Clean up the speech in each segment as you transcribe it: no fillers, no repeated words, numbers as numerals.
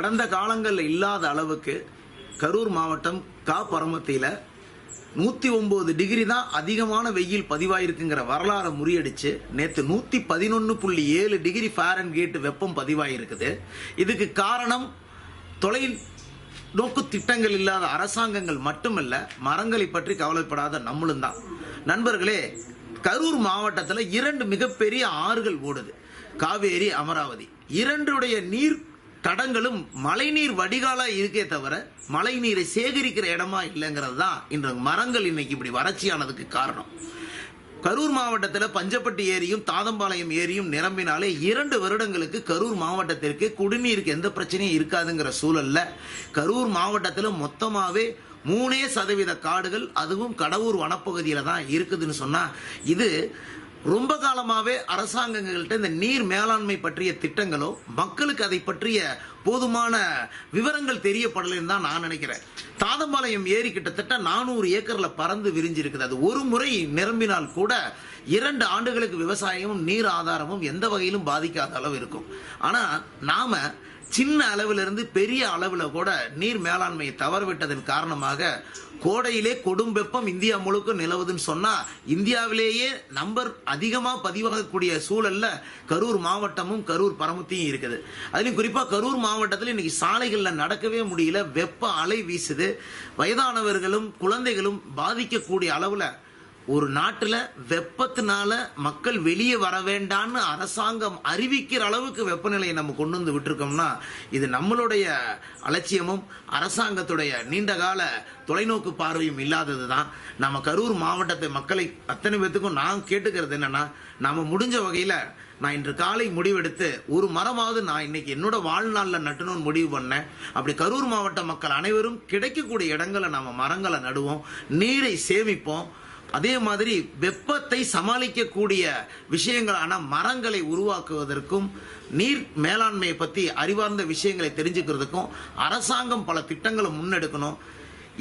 கடந்த காலங்களில் இல்லாத அளவுக்கு கரூர் மாவட்டம் பரமத்தியில் 109 டிகிரி தான் அதிகமான வெயில் பதிவாயிருக்குங்கிற வரலாறை முறியடிச்சு நேற்று 111.7 டிகிரி ஃபாரன்ஹீட் வெப்பம் பதிவாயிருக்குது. இதுக்கு காரணம் தொலைநோக்கு திட்டங்கள் இல்லாத அரசாங்கங்கள் மட்டுமல்ல, மரங்களை பற்றி கவலைப்படாத நம்மளும் தான். நண்பர்களே, கரூர் மாவட்டத்தில் 2 மிகப்பெரிய ஆறுகள் ஓடுது, காவேரி, அமராவதி. 2 நீர் தடங்களும் மழைநீர் வடிகாலா இருக்கே தவிர மழை நீரை சேகரிக்கிற இடமா இல்லைங்கிறது தான் இன்று மரங்கள் இன்னைக்கு இப்படி வறட்சியானதுக்கு காரணம். கரூர் மாவட்டத்தில் பஞ்சப்பட்டி ஏரியும் தாதம்பாளையம் ஏரியும் நிரம்பினாலே 2 வருடங்களுக்கு கரூர் மாவட்டத்திற்கு குடிநீருக்கு எந்த பிரச்சனையும் இருக்காதுங்கிற சூழல்ல கரூர் மாவட்டத்தில் மொத்தமாவே 3% காடுகள், அதுவும் கடவுர் வனப்பகுதியில தான் இருக்குதுன்னு சொன்னா, இது ரொம்ப காலமாவே அரசாங்கங்கள்ட்ட இந்த நீர் மேலாண்மை பற்றிய திட்டங்களோ மக்களுக்கு அதை பற்றிய போதுமான விவரங்கள் தெரியப்படலைன்னு தான் நான் நினைக்கிறேன். தாதம்பாளையம் ஏரி கிட்டத்தட்ட 400 ஏக்கர்ல பறந்து விரிஞ்சிருக்குது. அது ஒரு முறை நிரம்பினால் கூட 2 ஆண்டுகளுக்கு விவசாயமும் நீர் ஆதாரமும் எந்த வகையிலும் பாதிக்காத அளவு இருக்கும். ஆனா நாம சின்ன அளவிலிருந்து பெரிய அளவில் கூட நீர் மேலாண்மையை தவறவிட்டதன் காரணமாக கோடையிலே கொடும் வெப்பம் இந்தியா முழுக்க நிலவுதுன்னு சொன்னா, இந்தியாவிலேயே நம்பர் அதிகமாக பதிவாகக்கூடிய சூழல்ல கரூர் மாவட்டமும் கரூர் பரமத்தியும் இருக்குது. அதுலயும் குறிப்பா கரூர் மாவட்டத்தில் இன்னைக்கு சாலைகள்ல நடக்கவே முடியல, வெப்ப அலை வீசுது. வயதானவர்களும் குழந்தைகளும் பாதிக்கக்கூடிய அளவுல ஒரு நாட்டுல வெப்பத்தினால மக்கள் வெளியே வர வேண்டாம்னு அரசாங்கம் அறிவிக்கிற அளவுக்கு வெப்பநிலையை நம்ம கொண்டு வந்து விட்டுருக்கோம்னா, இது நம்மளுடைய அலட்சியமும் அரசாங்கத்துடைய நீண்டகால தொலைநோக்கு பார்வையும் இல்லாதது தான். நம்ம கரூர் மாவட்டத்தை மக்களை அத்தனை பேத்துக்கும் நான் கேட்டுக்கிறது என்னன்னா, நாம முடிஞ்ச வகையில நான் இன்று காலை முடிவெடுத்து ஒரு மரமாவது நான் இன்னைக்கு என்னோட வாழ்நாளில் நட்டணும்னு முடிவு பண்ணேன். அப்படி கரூர் மாவட்ட மக்கள் அனைவரும் கிடைக்கக்கூடிய இடங்களை நாம மரங்களை நடுவோம், நீரை சேமிப்போம். அதே மாதிரி வெப்பத்தை சமாளிக்கக்கூடிய விஷயங்களான மரங்களை உருவாக்குவதற்கும் நீர் மேலாண்மையை பற்றி அறிவார்ந்த விஷயங்களை தெரிஞ்சுக்கிறதுக்கும் அரசாங்கம் பல திட்டங்களை முன்னெடுக்கணும்.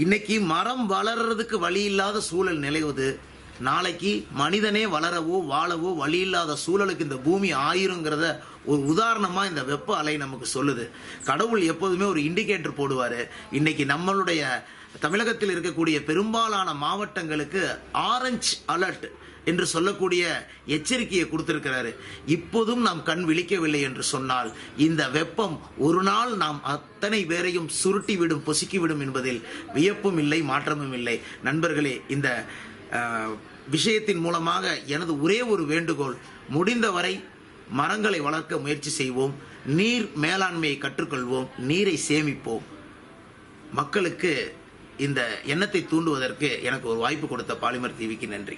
இன்னைக்கு மரம் வளர்றதுக்கு வழி இல்லாத சூழல் நிலவுது. நாளைக்கு மனிதனே வளரவோ வாழவோ வழி இல்லாத சூழலுக்கு இந்த பூமி ஆயிருங்கிறத ஒரு உதாரணமா இந்த வெப்ப அலை நமக்கு சொல்லுது. கடவுள் எப்போதுமே ஒரு இண்டிகேட்டர் போடுவாரு. இன்னைக்கு நம்மளுடைய தமிழகத்தில் இருக்கக்கூடிய பெரும்பாலான மாவட்டங்களுக்கு ஆரஞ்சு அலர்ட் என்று சொல்லக்கூடிய எச்சரிக்கையை கொடுத்திருக்கிறாரு. இப்போதும் நாம் கண் விழிக்கவில்லை என்று சொன்னால் இந்த வெப்பம் ஒரு நாள் நாம் அத்தனை பேரையும் சுருட்டிவிடும், பொசுக்கிவிடும் என்பதில் வியப்பும் இல்லை, மாற்றமும் இல்லை. நண்பர்களே, இந்த விஷயத்தின் மூலமாக எனது ஒரே ஒரு வேண்டுகோள், முடிந்தவரை மரங்களை வளர்க்க முயற்சி செய்வோம், நீர் மேலாண்மையை கற்றுக்கொள்வோம், நீரை சேமிப்போம். மக்களுக்கு இந்த எண்ணத்தை தூண்டுவதற்கு எனக்கு ஒரு வாய்ப்பு கொடுத்த பாலிமர் டிவிக்கு நன்றி.